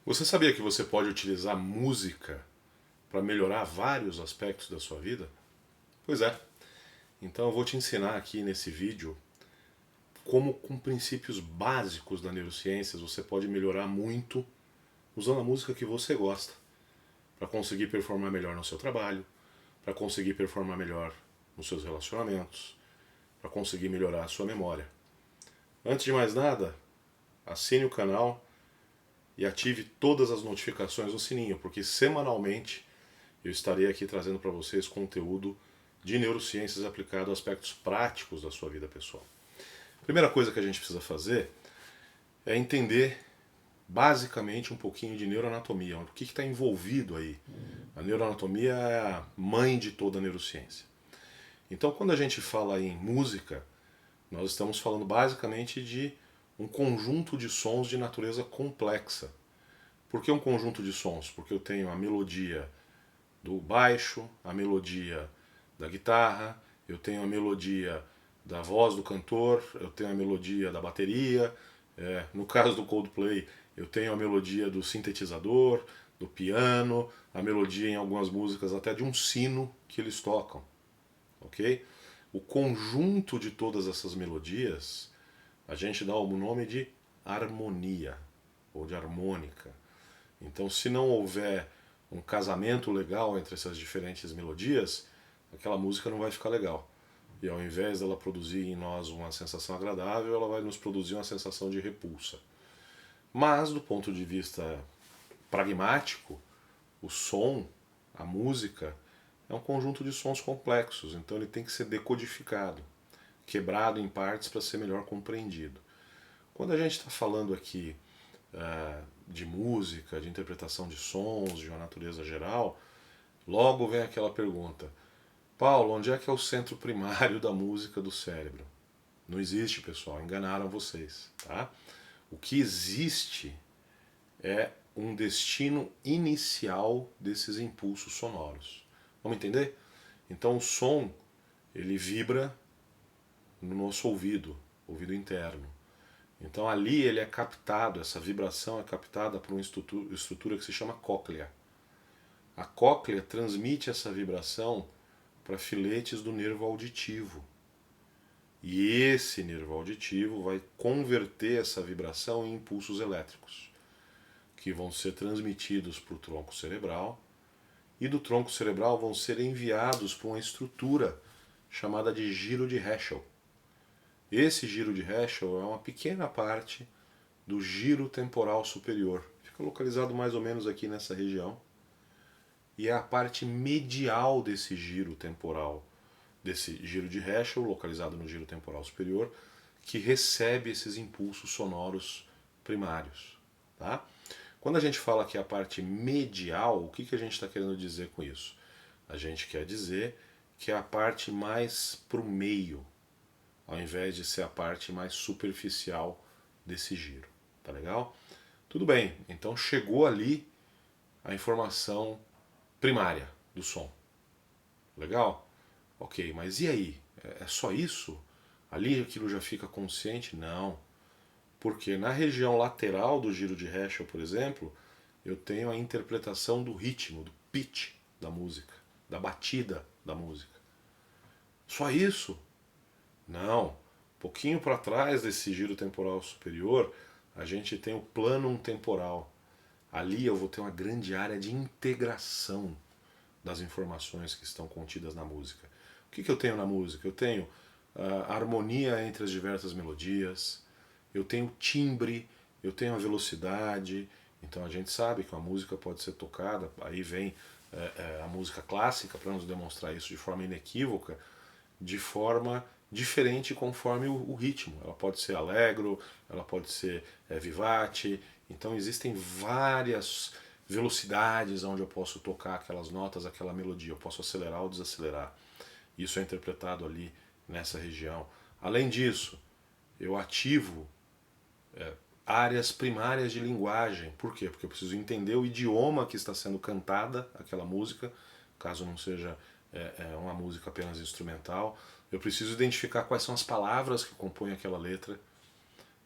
Você sabia que você pode utilizar música para melhorar vários aspectos da sua vida? Pois é. Então eu vou te ensinar aqui nesse vídeo como, com princípios básicos da neurociências, você pode melhorar muito usando a música que você gosta, para conseguir performar melhor no seu trabalho, para conseguir performar melhor nos seus relacionamentos, para conseguir melhorar a sua memória. Antes de mais nada, assine o canal e ative todas as notificações no sininho, porque semanalmente eu estarei aqui trazendo para vocês conteúdo de neurociências aplicado a aspectos práticos da sua vida pessoal. A primeira coisa que a gente precisa fazer é entender basicamente um pouquinho de neuroanatomia, o que está envolvido aí. A neuroanatomia é a mãe de toda a neurociência. Então, quando a gente fala em música, nós estamos falando basicamente de um conjunto de sons de natureza complexa. Por que um conjunto de sons? Porque eu tenho a melodia do baixo, a melodia da guitarra, eu tenho a melodia da voz do cantor, eu tenho a melodia da bateria, no caso do Coldplay, eu tenho a melodia do sintetizador, do piano, a melodia em algumas músicas até de um sino que eles tocam, ok? O conjunto de todas essas melodias a gente dá o nome de harmonia ou de harmônica. Então, se não houver um casamento legal entre essas diferentes melodias, aquela música não vai ficar legal. E ao invés dela produzir em nós uma sensação agradável, ela vai nos produzir uma sensação de repulsa. Mas, do ponto de vista pragmático, o som, a música, é um conjunto de sons complexos, então ele tem que ser decodificado, quebrado em partes para ser melhor compreendido. Quando a gente está falando aqui de música, de interpretação de sons, de uma natureza geral, logo vem aquela pergunta: Paulo, onde é que é o centro primário da música do cérebro? Não existe, pessoal, enganaram vocês, tá? O que existe é um destino inicial desses impulsos sonoros. Vamos entender? Então o som, ele vibra no nosso ouvido, ouvido interno. Então ali ele é captado, essa vibração é captada por uma estrutura que se chama cóclea. A cóclea transmite essa vibração para filetes do nervo auditivo. E esse nervo auditivo vai converter essa vibração em impulsos elétricos, que vão ser transmitidos para o tronco cerebral, e do tronco cerebral vão ser enviados para uma estrutura chamada de giro de Herschel. Esse giro de Herschel é uma pequena parte do giro temporal superior. Fica localizado mais ou menos aqui nessa região. E é a parte medial desse giro temporal, desse giro de Herschel, localizado no giro temporal superior, que recebe esses impulsos sonoros primários. Tá? Quando a gente fala que é a parte medial, o que a gente está querendo dizer com isso? A gente quer dizer que é a parte mais para o meio, ao invés de ser a parte mais superficial desse giro. Tá legal? Tudo bem, então chegou ali a informação primária do som. Legal? Ok, mas e aí? É só isso? Ali aquilo já fica consciente? Não. Porque na região lateral do giro de Herschel, por exemplo, eu tenho a interpretação do ritmo, do pitch da música, da batida da música. Só isso? Não. Um pouquinho para trás desse giro temporal superior, a gente tem o plano temporal. Ali eu vou ter uma grande área de integração das informações que estão contidas na música. O que eu tenho na música? Eu tenho a harmonia entre as diversas melodias, eu tenho timbre, eu tenho a velocidade. Então a gente sabe que uma música pode ser tocada, aí vem a música clássica para nos demonstrar isso de forma inequívoca, de forma diferente conforme o ritmo. Ela pode ser allegro, ela pode ser vivace. Então existem várias velocidades onde eu posso tocar aquelas notas, aquela melodia. Eu posso acelerar ou desacelerar. Isso é interpretado ali nessa região. Além disso, eu ativo áreas primárias de linguagem. Por quê? Porque eu preciso entender o idioma que está sendo cantada aquela música, caso não seja uma música apenas instrumental. Eu preciso identificar quais são as palavras que compõem aquela letra.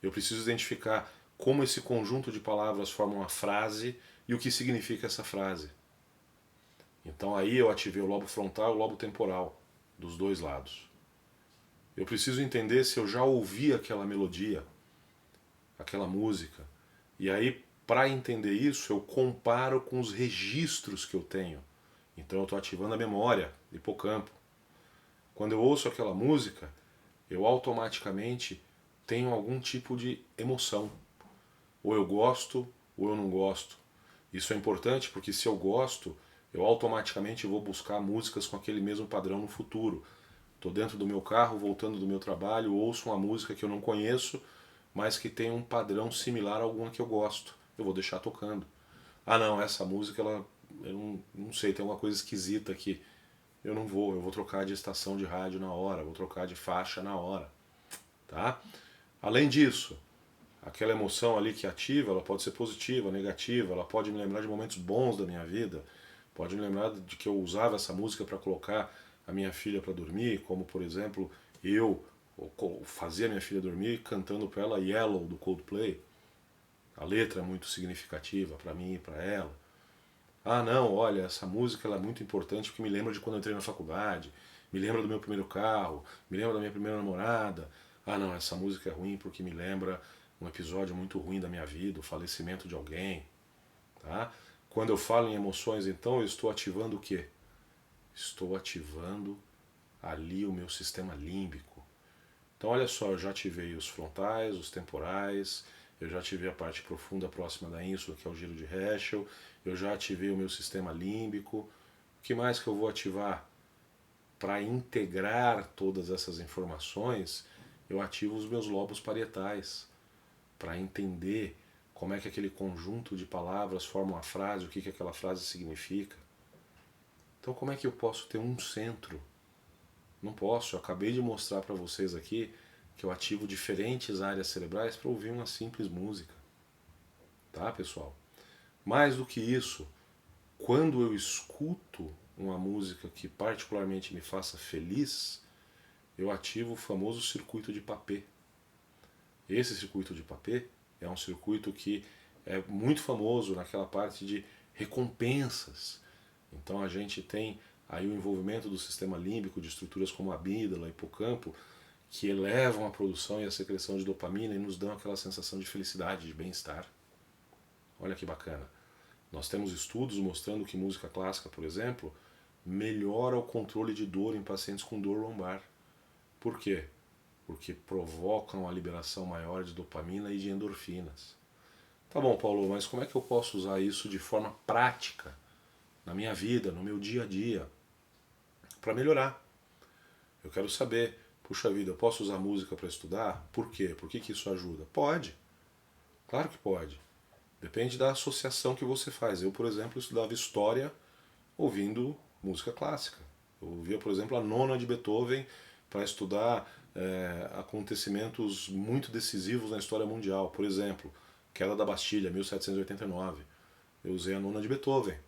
Eu preciso identificar como esse conjunto de palavras forma uma frase e o que significa essa frase. Então aí eu ativei o lobo frontal e o lobo temporal, dos dois lados. Eu preciso entender se eu já ouvi aquela melodia, aquela música. E aí, para entender isso, eu comparo com os registros que eu tenho. Então eu estou ativando a memória, hipocampo. Quando eu ouço aquela música, eu automaticamente tenho algum tipo de emoção. Ou eu gosto, ou eu não gosto. Isso é importante porque se eu gosto, eu automaticamente vou buscar músicas com aquele mesmo padrão no futuro. Estou dentro do meu carro, voltando do meu trabalho, ouço uma música que eu não conheço, mas que tem um padrão similar a alguma que eu gosto. Eu vou deixar tocando. Ah não, essa música, eu não sei, tem alguma coisa esquisita aqui. Eu vou trocar de estação de rádio na hora, vou trocar de faixa na hora. Tá? Além disso, aquela emoção ali que ativa, ela pode ser positiva, negativa, ela pode me lembrar de momentos bons da minha vida, pode me lembrar de que eu usava essa música para colocar a minha filha para dormir, como por exemplo, eu fazia minha filha dormir cantando para ela Yellow do Coldplay. A letra é muito significativa para mim e para ela. Ah não, olha, essa música ela é muito importante porque me lembra de quando eu entrei na faculdade, me lembra do meu primeiro carro, me lembra da minha primeira namorada. Ah não, essa música é ruim porque me lembra um episódio muito ruim da minha vida, o falecimento de alguém. Tá? Quando eu falo em emoções, então, eu estou ativando o quê? Estou ativando ali o meu sistema límbico. Então, olha só, eu já ativei os frontais, os temporais, eu já ativei a parte profunda próxima da ínsula, que é o giro de Herschel, eu já ativei o meu sistema límbico. O que mais que eu vou ativar? Para integrar todas essas informações, eu ativo os meus lobos parietais, para entender como é que aquele conjunto de palavras forma uma frase, o que, que aquela frase significa. Então como é que eu posso ter um centro? Não posso, eu acabei de mostrar para vocês aqui que eu ativo diferentes áreas cerebrais para ouvir uma simples música. Tá, pessoal? Mais do que isso, quando eu escuto uma música que particularmente me faça feliz, eu ativo o famoso circuito de Papet. Esse circuito de Papet é um circuito que é muito famoso naquela parte de recompensas. Então a gente tem aí o envolvimento do sistema límbico, de estruturas como a amígdala, hipocampo, que elevam a produção e a secreção de dopamina e nos dão aquela sensação de felicidade, de bem-estar. Olha que bacana. Nós temos estudos mostrando que música clássica, por exemplo, melhora o controle de dor em pacientes com dor lombar. Por quê? Porque provocam a liberação maior de dopamina e de endorfinas. Tá bom, Paulo, mas como é que eu posso usar isso de forma prática na minha vida, no meu dia a dia, para melhorar? Eu quero saber, puxa vida, eu posso usar música para estudar? Por quê? Por que isso ajuda? Pode, claro que pode. Depende da associação que você faz. Eu, por exemplo, estudava história ouvindo música clássica. Eu ouvia, por exemplo, a nona de Beethoven para estudar acontecimentos muito decisivos na história mundial. Por exemplo, queda da Bastilha, 1789. Eu usei a nona de Beethoven.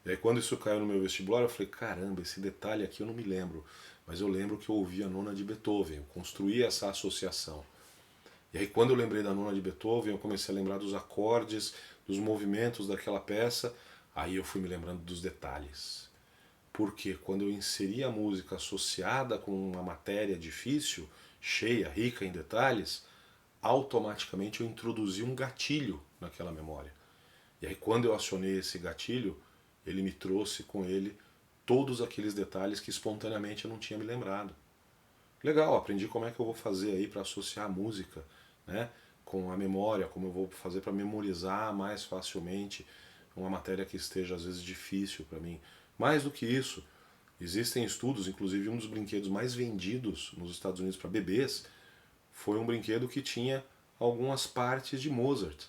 E aí quando isso caiu no meu vestibular, eu falei, caramba, esse detalhe aqui eu não me lembro. Mas eu lembro que eu ouvi a nona de Beethoven, eu construí essa associação. E aí quando eu lembrei da nona de Beethoven, eu comecei a lembrar dos acordes, dos movimentos daquela peça, aí eu fui me lembrando dos detalhes. Porque quando eu inseri a música associada com uma matéria difícil, cheia, rica em detalhes, automaticamente eu introduzi um gatilho naquela memória. E aí quando eu acionei esse gatilho, ele me trouxe com ele todos aqueles detalhes que espontaneamente eu não tinha me lembrado. Legal, aprendi como é que eu vou fazer aí para associar a música, né, com a memória, como eu vou fazer para memorizar mais facilmente uma matéria que esteja às vezes difícil para mim. Mais do que isso, existem estudos, inclusive um dos brinquedos mais vendidos nos Estados Unidos para bebês foi um brinquedo que tinha algumas partes de Mozart.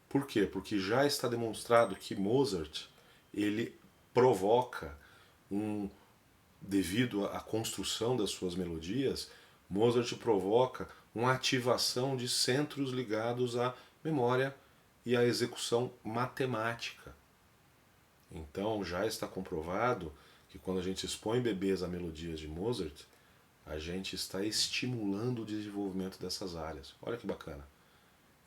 Por quê? Porque já está demonstrado que Mozart ele provoca devido à construção das suas melodias, Mozart provoca uma ativação de centros ligados à memória e à execução matemática. Então já está comprovado que quando a gente expõe bebês a melodias de Mozart, a gente está estimulando o desenvolvimento dessas áreas. Olha que bacana.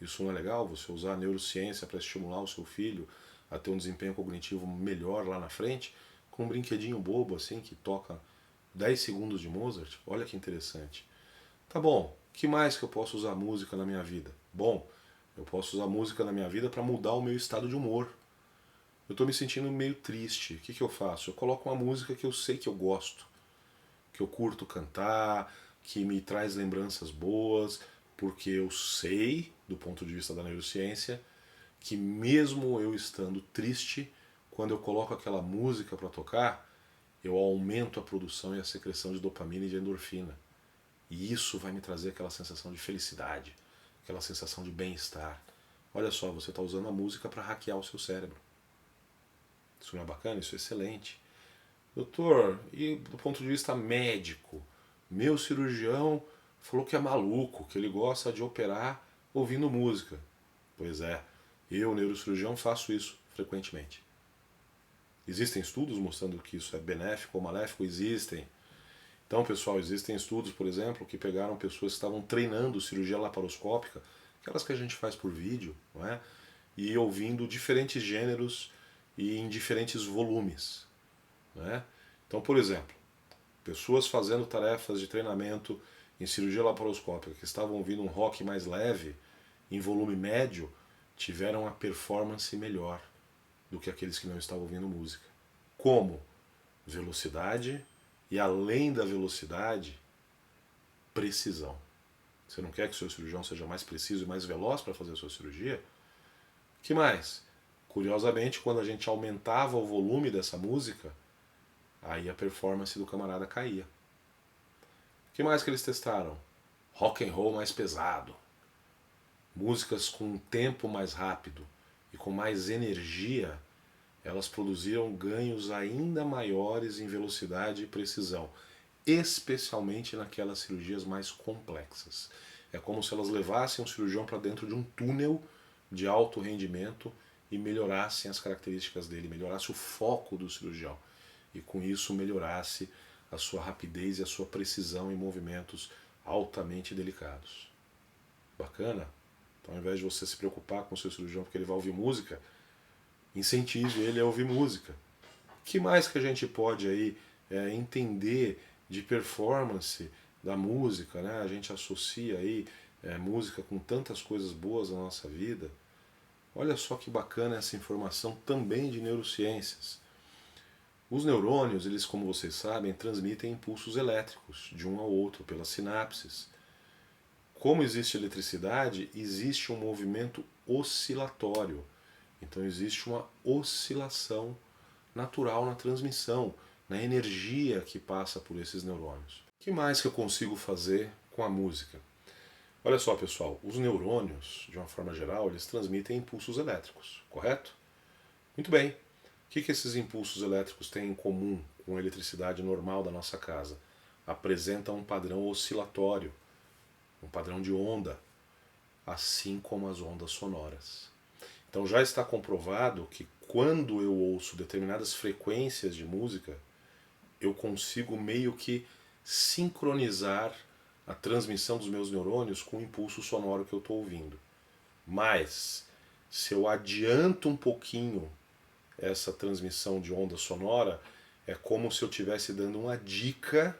Isso não é legal? Você usar a neurociência para estimular o seu filho a ter um desempenho cognitivo melhor lá na frente, com um brinquedinho bobo assim que toca 10 segundos de Mozart? Olha que interessante. Tá bom, que mais que eu posso usar música na minha vida? Bom, eu posso usar música na minha vida para mudar o meu estado de humor. Eu estou me sentindo meio triste. O que, que eu faço? Eu coloco uma música que eu sei que eu gosto, que eu curto cantar, que me traz lembranças boas, porque eu sei, do ponto de vista da neurociência, que mesmo eu estando triste, quando eu coloco aquela música para tocar, eu aumento a produção e a secreção de dopamina e de endorfina. E isso vai me trazer aquela sensação de felicidade, aquela sensação de bem-estar. Olha só, você está usando a música para hackear o seu cérebro. Isso não é bacana? Isso é excelente. Doutor, e do ponto de vista médico? Meu cirurgião falou que é maluco, que ele gosta de operar ouvindo música. Pois é, eu, neurocirurgião, faço isso frequentemente. Existem estudos mostrando que isso é benéfico ou maléfico? Existem. Então, pessoal, existem estudos, por exemplo, que pegaram pessoas que estavam treinando cirurgia laparoscópica, aquelas que a gente faz por vídeo, não é? E ouvindo diferentes gêneros e em diferentes volumes, né? Então, por exemplo, pessoas fazendo tarefas de treinamento em cirurgia laparoscópica que estavam ouvindo um rock mais leve, em volume médio, tiveram uma performance melhor do que aqueles que não estavam ouvindo música. Como? Velocidade e, além da velocidade, precisão. Você não quer que o seu cirurgião seja mais preciso e mais veloz para fazer a sua cirurgia? Que mais? Curiosamente, quando a gente aumentava o volume dessa música, aí a performance do camarada caía. O que mais que eles testaram? Rock and roll mais pesado, músicas com um tempo mais rápido e com mais energia, elas produziram ganhos ainda maiores em velocidade e precisão, especialmente naquelas cirurgias mais complexas. É como se elas levassem um cirurgião para dentro de um túnel de alto rendimento e melhorassem as características dele, melhorasse o foco do cirurgião e com isso melhorasse a sua rapidez e a sua precisão em movimentos altamente delicados. Bacana? Então, ao invés de você se preocupar com o seu cirurgião porque ele vai ouvir música, incentive ele a ouvir música. O que mais que a gente pode aí entender de performance da música, né? A gente associa aí música com tantas coisas boas na nossa vida. Olha só que bacana essa informação também de neurociências. Os neurônios, eles, como vocês sabem, transmitem impulsos elétricos de um ao outro pelas sinapses. Como existe eletricidade, existe um movimento oscilatório. Então existe uma oscilação natural na transmissão, na energia que passa por esses neurônios. O que mais que eu consigo fazer com a música? Olha só, pessoal, os neurônios, de uma forma geral, eles transmitem impulsos elétricos, correto? Muito bem. O que esses impulsos elétricos têm em comum com a eletricidade normal da nossa casa? Apresentam um padrão oscilatório, um padrão de onda, assim como as ondas sonoras. Então já está comprovado que quando eu ouço determinadas frequências de música, eu consigo meio que sincronizar a transmissão dos meus neurônios com o impulso sonoro que eu estou ouvindo. Mas, se eu adianto um pouquinho essa transmissão de onda sonora, é como se eu estivesse dando uma dica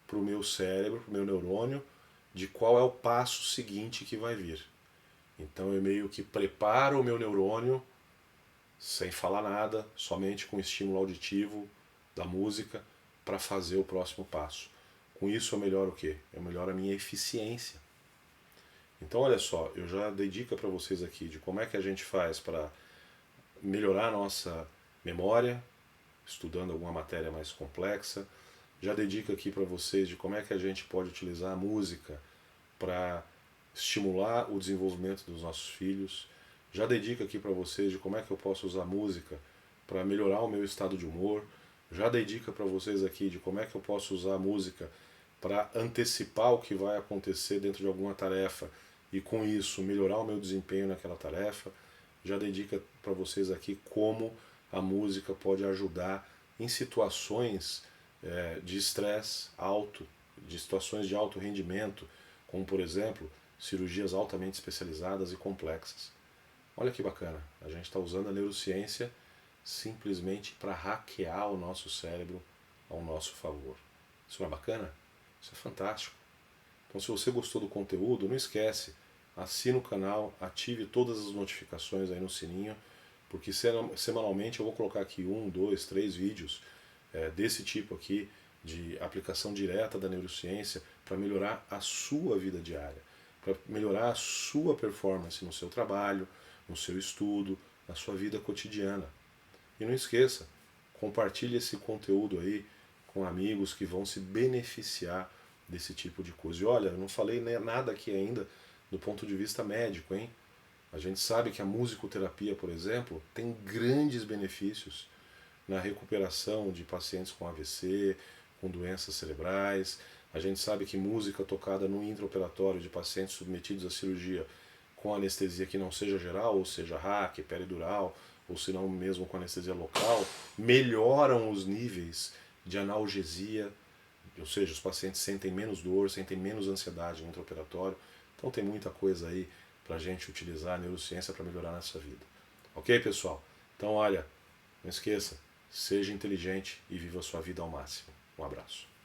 para o meu cérebro, para o meu neurônio, de qual é o passo seguinte que vai vir. Então eu meio que preparo o meu neurônio, sem falar nada, somente com o estímulo auditivo da música, para fazer o próximo passo. Com isso eu melhoro o quê? Eu melhoro a minha eficiência. Então olha só, eu já dei dica para vocês aqui de como é que a gente faz para melhorar a nossa memória, estudando alguma matéria mais complexa. Já dei dica aqui para vocês de como é que a gente pode utilizar a música para estimular o desenvolvimento dos nossos filhos. Já dei dica aqui para vocês de como é que eu posso usar a música para melhorar o meu estado de humor. Já dei dica para vocês aqui de como é que eu posso usar a música para antecipar o que vai acontecer dentro de alguma tarefa e com isso melhorar o meu desempenho naquela tarefa. Já dei dica para vocês aqui como a música pode ajudar em situações de estresse alto, de situações de alto rendimento, como por exemplo cirurgias altamente especializadas e complexas. Olha que bacana, a gente está usando a neurociência simplesmente para hackear o nosso cérebro ao nosso favor. Isso não é bacana? Isso é fantástico. Então, se você gostou do conteúdo, não esquece, assina o canal, ative todas as notificações aí no sininho, porque semanalmente eu vou colocar aqui 1, 2, 3 vídeos desse tipo aqui, de aplicação direta da neurociência para melhorar a sua vida diária, para melhorar a sua performance no seu trabalho, no seu estudo, na sua vida cotidiana. E não esqueça, compartilhe esse conteúdo aí com amigos que vão se beneficiar desse tipo de coisa. E olha, eu não falei nada aqui ainda do ponto de vista médico, hein? A gente sabe que a musicoterapia, por exemplo, tem grandes benefícios na recuperação de pacientes com AVC, com doenças cerebrais. A gente sabe que música tocada no intraoperatório de pacientes submetidos à cirurgia com anestesia que não seja geral, ou seja, RAC, peridural, ou se não mesmo com anestesia local, melhoram os níveis de analgesia, ou seja, os pacientes sentem menos dor, sentem menos ansiedade no intraoperatório. Então tem muita coisa aí para a gente utilizar a neurociência para melhorar a nossa vida. Ok, pessoal? Então, olha, não esqueça, seja inteligente e viva a sua vida ao máximo. Um abraço.